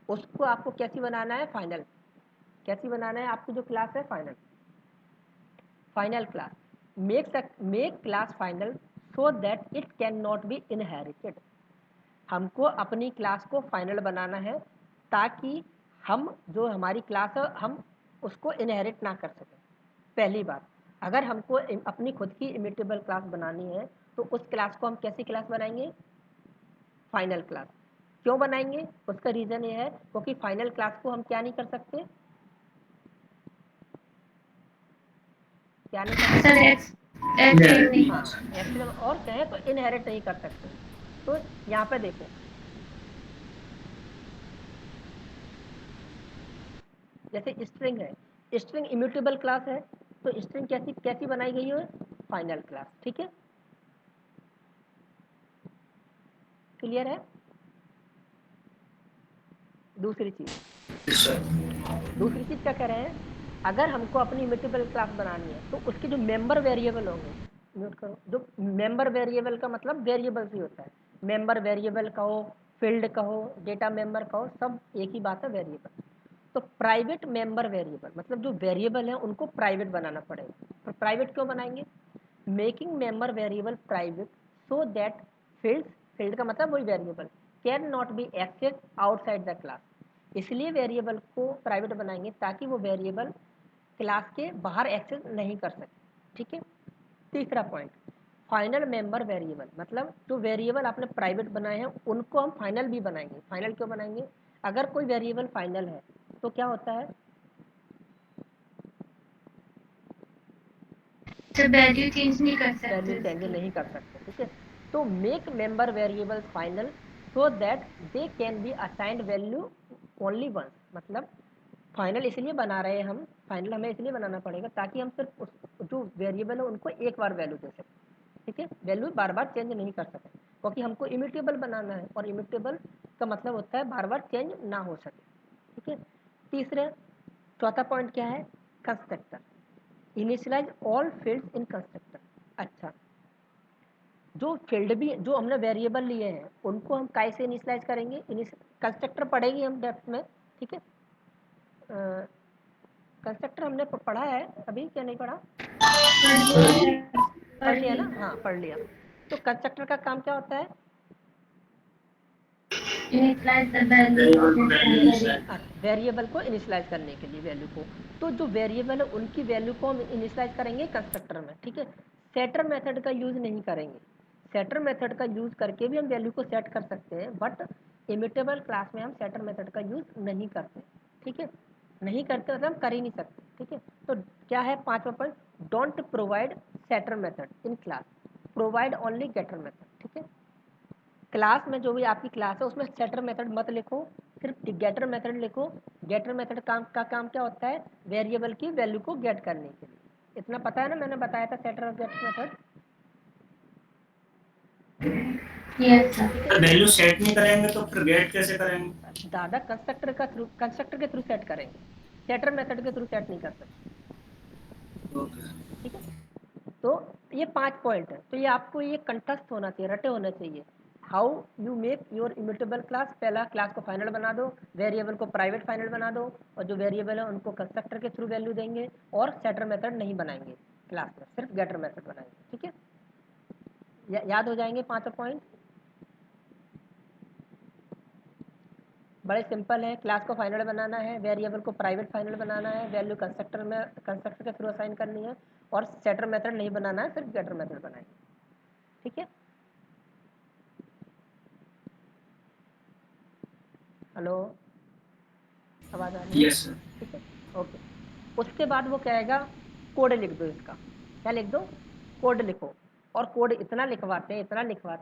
उसको आपको कैसी बनाना है, फाइनल। कैसी बनाना है आपकी जो क्लास है, final. Final class, make class final so that it can not B inherited. हमको अपनी क्लास को फाइनल बनाना है ताकि हम जो हमारी क्लास है हम उसको इनहेरिट ना कर सकें। पहली बात, अगर हमको अपनी खुद की इम्यूटेबल क्लास बनानी है तो उस क्लास को हम कैसी क्लास बनाएंगे, फाइनल क्लास। क्यों बनाएंगे, उसका रीज़न ये है क्योंकि फाइनल क्लास को हम क्या नहीं कर सकते, क्या नहीं कर सर सकते, एक्सेप्ट नहीं। हाँ, एक्चुअली और कहें तो इनहेरिट नहीं कर सकते। तो यहाँ पे देखो, जैसे स्ट्रिंग है, स्ट्रिंग इम्यूटेबल क्लास है, तो स्ट्रिंग कैसी कैसी बनाई गई है, फाइनल क्लास। ठीक है, क्लियर है। दूसरी चीज़ क्या कह रहे हैं, अगर हमको अपनी इम्यूटेबल क्लास बनानी है तो उसके जो मेंबर वेरिएबल होंगे, म्यूट करो, जो मेंबर वेरिएबल का मतलब वेरिएबल ही होता है, मेंबर वेरिएबल कहो, फील्ड कहो, डेटा मेंबर कहो, सब एक ही बात है, वेरिएबल। तो प्राइवेट मेंबर वेरिएबल मतलब जो वेरिएबल है उनको प्राइवेट बनाना पड़ेगा। तो प्राइवेट क्यों बनाएंगे? Making member variable private so that field का मतलब वही variable can not be access outside the class. इसलिए वेरिएबल को प्राइवेट बनाएंगे ताकि वो वेरिएबल क्लास के बाहर एक्सेस नहीं कर सके। ठीक है। तीसरा पॉइंट, फाइनल मेंबर वेरिएबल मतलब जो वेरिएबल आपने प्राइवेट बनाए हैं उनको हम फाइनल भी बनाएंगे। फाइनल क्यों बनाएंगे? अगर कोई वेरिएबल फाइनल है तो क्या होता है? तो वैल्यू चेंज नहीं कर सकते वैल्यू चेंज उसकी। नहीं कर सकते। ठीक है। तो make member variables final so that they can be assigned value only once. मतलब फाइनल इसलिए बना रहे हैं हम, फाइनल हमें इसलिए बनाना पड़ेगा ताकि हम सिर्फ उस जो वेरिएबल है उनको एक बार वैल्यू दे सकें। ठीक है। वैल्यू बार बार चेंज नहीं कर सकें क्योंकि हमको इमिटेबल बनाना है और इमिटेबल का मतलब होता है बार बार चेंज ना हो सके। ठीक है। तीसरे चौथा पॉइंट क्या है? Constructor initialize all fields in constructor. अच्छा, जो फील्ड भी जो हमने वेरिएबल लिए हैं उनको हम कैसे इनिशियलाइज करेंगे? कंस्ट्रक्टर पढ़ेंगे हम डेप्थ में। ठीक है। कंस्ट्रक्टर हमने पढ़ा है अभी, क्या नहीं पढ़ा? पढ़ लिया ना? हाँ पढ़ लिया। तो कंस्ट्रक्टर का काम क्या होता है? Initialize the value. वेरिएबल को इनिशियलाइज करने के लिए वैल्यू को। तो जो वेरिएबल है उनकी वैल्यू को हम इनिशियलाइज करेंगे कंस्ट्रक्टर में। ठीक है। सेटर मेथड का यूज नहीं करेंगे। सेटर मेथड का यूज करके भी हम वैल्यू को सेट कर सकते हैं बट इमिटेबल क्लास में हम सेटर मेथड का यूज नहीं करते। ठीक है। नहीं करते मतलब हम कर ही नहीं सकते। ठीक है। तो क्या है पांचवा point? Don't provide setter method in class, provide only getter method. ठीक है। क्लास में जो भी आपकी क्लास है उसमें सेटर मेथड मत लिखो, सिर्फ गेटर मेथड लिखो। गेटर मेथड का काम क्या होता है? वेरिएबल की वैल्यू को गेट करने के लिए। इतना पता है ना, मैंने बताया था सेटर और गेटर मेथड। Yes sir. ठीक तो है। वैल्यू सेट नहीं करेंगे तो फिर गेट कैसे करेंगे? दादा कंस्ट्रक्टर के थ्रू सेट करेंगे, सेटर मेथड के थ्रू सेट नहीं कर सकते। ओके। ठीक है। तो ये 5 पॉइंट है। तो ये आपको ये कंठस्थ होना चाहिए, रटे होने चाहिए। How you make your imitable class. पहला, क्लास को फाइनल बना दो, वेरिएबल को प्राइवेट फाइनल बना दो और जो वेरिएबल है उनको कंस्ट्रक्टर के थ्रू वैल्यू देंगे और सेटर मेथड नहीं बनाएंगे क्लास में, सिर्फ गेटर मेथड बनाएंगे। ठीक है। याद हो जाएंगे 5 पॉइंट। बड़े सिंपल है। क्लास को फाइनल बनाना है, वेरिएबल को प्राइवेट फाइनल बनाना है, वैल्यू कंस्ट्रक्टर के थ्रू असाइन करनी है और सेटर मेथड नहीं बनाना है, सिर्फ गेटर मेथड बनाएंगे। ठीक है। हेलो, आवाज़ आ रही है? Yes sir. ठीक है। ओके। उसके बाद वो कहेगा कोड लिख दो इसका। क्या लिख दो? कोड लिखो। और कोड इतना लिखवाते हैं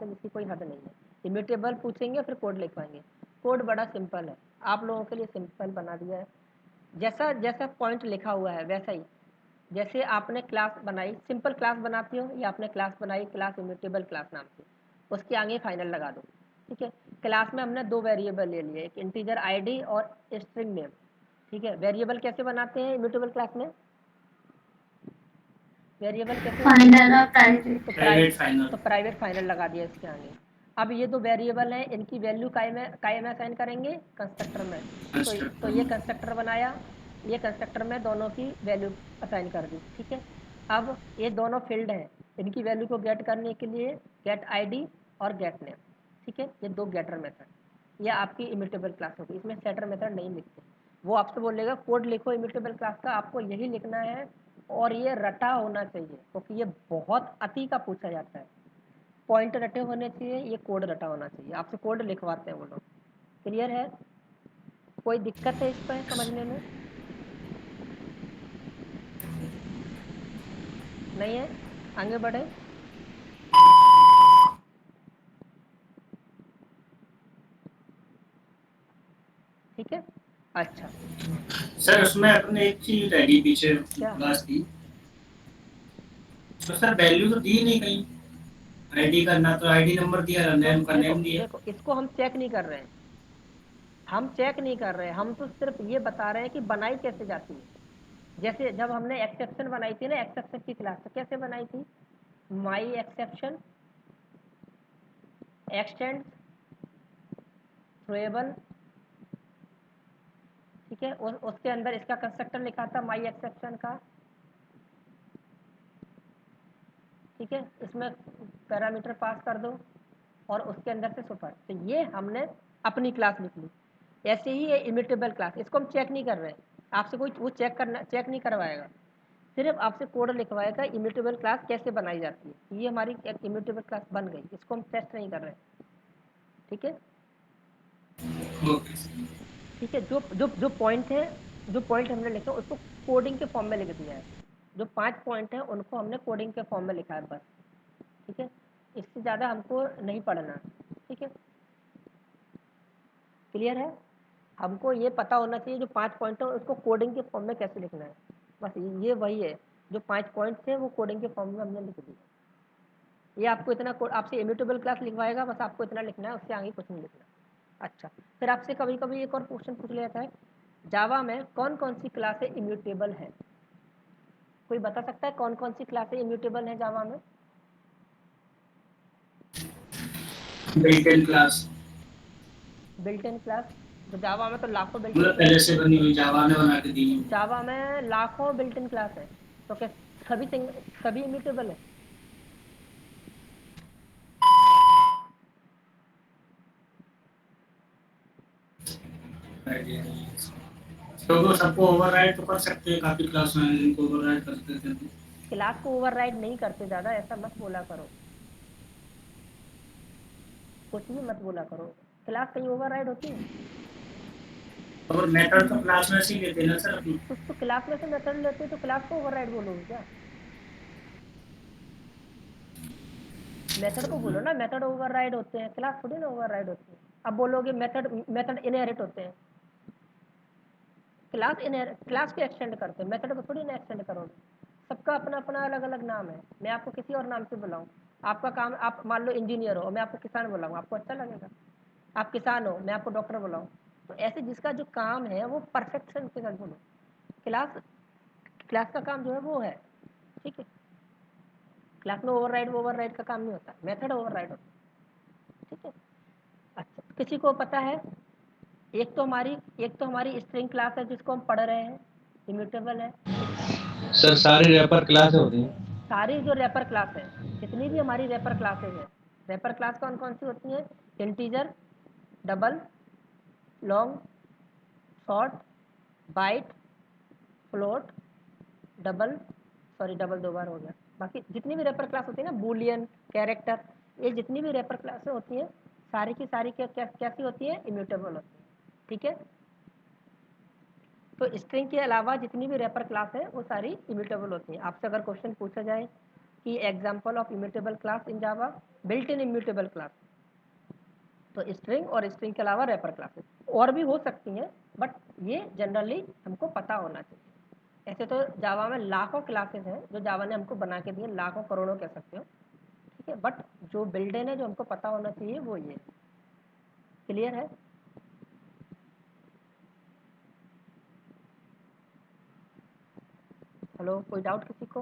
जिसकी कोई हद नहीं है। इमिटेबल पूछेंगे फिर कोड लिखवाएंगे। कोड बड़ा सिंपल है, आप लोगों के लिए सिंपल बना दिया है। जैसा जैसा पॉइंट लिखा हुआ है वैसा ही। जैसे आपने क्लास बनाई, सिंपल क्लास बनाती हो, या आपने क्लास बनाई क्लास इमिटेबल क्लास नाम से, उसके आगे फाइनल लगा दो। ठीक है। क्लास में हमने 2 वेरिएबल ले लिए, एक इंटीजर आईडी और स्ट्रिंग नेम। ठीक है। वेरिएबल कैसे बनाते हैं इम्यूटेबल क्लास में? वेरिएबल कैसे? फाइनल और प्राइवेट। तो प्राइवेट फाइनल। प्राइवेट फाइनल लगा दिया इसके आगे। अब ये 2 वेरिएबल हैं, इनकी वैल्यू काय में असाइन करेंगे? कंस्ट्रक्टर में। तो ये कंस्ट्रक्टर। कंस्ट्रक्टर बनाया, ये कंस्ट्रक्टर में दोनों की वैल्यू असाइन कर दी। ठीक है। अब ये दोनों फील्ड हैं, इनकी वैल्यू को गेट करने के लिए गेट आईडी और गेट नेम। ठीक है। ये 2 गेटर मेथड, ये आपकी इमिटेबल क्लास होगी। इसमें सेटर मेथड नहीं लिखते। वो आपसे बोलेगा कोड लिखो इमिटेबल क्लास का, आपको यही लिखना है और ये रटा होना चाहिए क्योंकि ये बहुत अति का पूछा जाता है। पॉइंट रटे होने चाहिए, ये कोड रटा होना चाहिए। आपसे कोड लिखवाते हैं वो लोग। क्लियर है? कोई दिक्कत है इस पर समझने में? नहीं है? आगे बढ़े। ठीक है। अच्छा, सर उसमें अपने एक चीज रह गई पीछे क्या? क्लास की। तो सर वैल्यू तो दी नहीं कहीं। आईडी करना तो आईडी नंबर दिया, तो नेम का देखो नेम दिया। देखो इसको हम चेक नहीं कर रहे हैं, हम चेक नहीं कर रहे हैं, हम तो सिर्फ ये बता रहे हैं कि बनाई कैसे जाती है। जैसे जब हमने एक्सेप्शन बनाई थी ना, एक्सेप्शन की क्लास, तो कैसे बनाई थी? माई एक्सेप्शन एक्सटेंड थ्रोएबल। ठीक है, उसके अंदर इसका कंस्ट्रक्टर लिखा था माई एक्सेप्शन का, ठीक है, इसमें पैरामीटर पास कर दो और उसके अंदर से सुपर। तो ये हमने अपनी क्लास लिख ली। ऐसे ही ये इमिटेबल क्लास, इसको हम चेक नहीं कर रहे हैं, आपसे कोई वो चेक नहीं करवाएगा, सिर्फ आपसे कोड लिखवाएगा इमिटेबल क्लास कैसे बनाई जाती है। ये हमारी एक इमिटेबल क्लास बन गई, इसको हम टेस्ट नहीं कर रहे, ठीक है। ओके ठीक है, जो जो जो पॉइंट है, जो पॉइंट हमने लिखे उसको कोडिंग के फॉर्म में लिख दिया है। जो 5 पॉइंट है उनको हमने कोडिंग के फॉर्म में लिखा है बस, ठीक है। इससे ज़्यादा हमको नहीं पढ़ना, ठीक है, क्लियर है। हमको ये पता होना चाहिए जो 5 पॉइंट है उसको कोडिंग के फॉर्म में कैसे लिखना है, बस ये वही है। जो 5 पॉइंट थे वो कोडिंग के फॉर्म में हमने लिख दिया। ये आपको इतना आपसे इम्यूटेबल क्लास लिखवाएगा, बस आपको इतना लिखना है, उससे आगे कुछ नहीं लिखना। अच्छा, फिर आपसे कभी कभी एक और क्वेश्चन पूछ लिया था, जावा में कौन कौन सी क्लासें इम्यूटेबल है? कोई बता सकता है कौन कौन सी क्लासें इम्यूटेबल है जावा में? Built in class, built in class, तो जावा में तो लाखों बिल्ट इन मतलब क्लास, पहले से बनी हुई जावा ने बना के दी है। जावा में लाखों बिल्ट इन क्लास है, तो क्या सभी इम्यूटेबल है? आइडिया नहीं है इसका। तो वो सबको ओवरराइड तो कर सकते हैं, काफी क्लास में जिनको ओवरराइड कर सकते थे। क्लास को ओवरराइड नहीं करते, ज़्यादा ऐसा मत बोला करो, कुछ भी मत बोला करो। क्लास कहीं ओवरराइड होती है? और मेथड तो क्लास में से ही लेते हैं ना सर अपनी। तो क्लास में से मेथड लेते तो क्लास को ओवरराइड बोलोगे क्या? मेथड को बोलो ना, मेथड ओवरराइड होते हैं, क्लास थोड़ी ना ओवरराइड होती है। अब बोलोगे मेथड मेथड इनहेरिट होते हैं, क्लास को एक्सटेंड करते हैं, मेथड को थोड़ी ना एक्सटेंड करोगे। सबका अपना अपना अलग अलग नाम है, मैं आपको किसी और नाम से बुलाऊं, आपका काम, आप मान लो इंजीनियर हो, मैं आपको किसान बुलाऊं, आपको अच्छा लगेगा? आप किसान हो, मैं आपको डॉक्टर बुलाऊं, तो ऐसे जिसका जो काम है वो परफेक्शन के साथ बोलो। क्लास क्लास का काम जो है वो है, ठीक है। क्लास में ओवरराइड का काम नहीं होता, मेथड ओवरराइड होता है, ठीक है। अच्छा, किसी को पता है, एक तो हमारी स्ट्रिंग क्लास है जिसको हम पढ़ रहे हैं, इम्यूटेबल है। सर सारी रैपर क्लास होती है। सारी जो रैपर क्लास है, जितनी भी हमारी रैपर क्लासेज है, रैपर क्लास कौन कौन सी होती हैं? Integer, double, long, short, byte, float, double, sorry double 2 बार हो गया। बाकी जितनी भी रैपर क्लास होती है ना, बूलियन, कैरेक्टर, ये जितनी भी रैपर क्लासें होती हैं सारी की सारी कैसी होती है? इम्यूटेबल होती है, ठीक है। तो स्ट्रिंग के अलावा जितनी भी रैपर क्लास है वो सारी इम्यूटेबल होती हैं। आपसे अगर क्वेश्चन पूछा जाए कि example of immutable class in Java, built in immutable class, तो स्ट्रिंग और स्ट्रिंग के अलावा रैपर क्लासेस और भी हो सकती हैं, बट ये जनरली हमको पता होना चाहिए। ऐसे तो जावा में लाखों क्लासेस हैं जो जावा ने हमको बना के दिए, लाखों करोड़ों कह सकते हो, ठीक है। बट जो बिल्ट इन है, जो हमको पता होना चाहिए वो ये, क्लियर है। हेलो, कोई डाउट किसी को?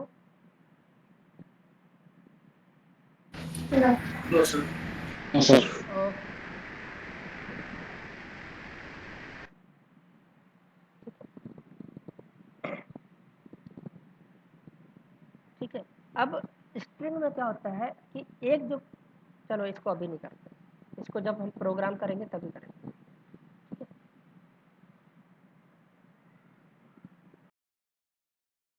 नो। No sir. हाँ सर। ओके, ठीक है। अब स्ट्रिंग में क्या होता है कि एक जो, चलो इसको अभी नहीं करते, इसको जब हम प्रोग्राम करेंगे तभी करेंगे।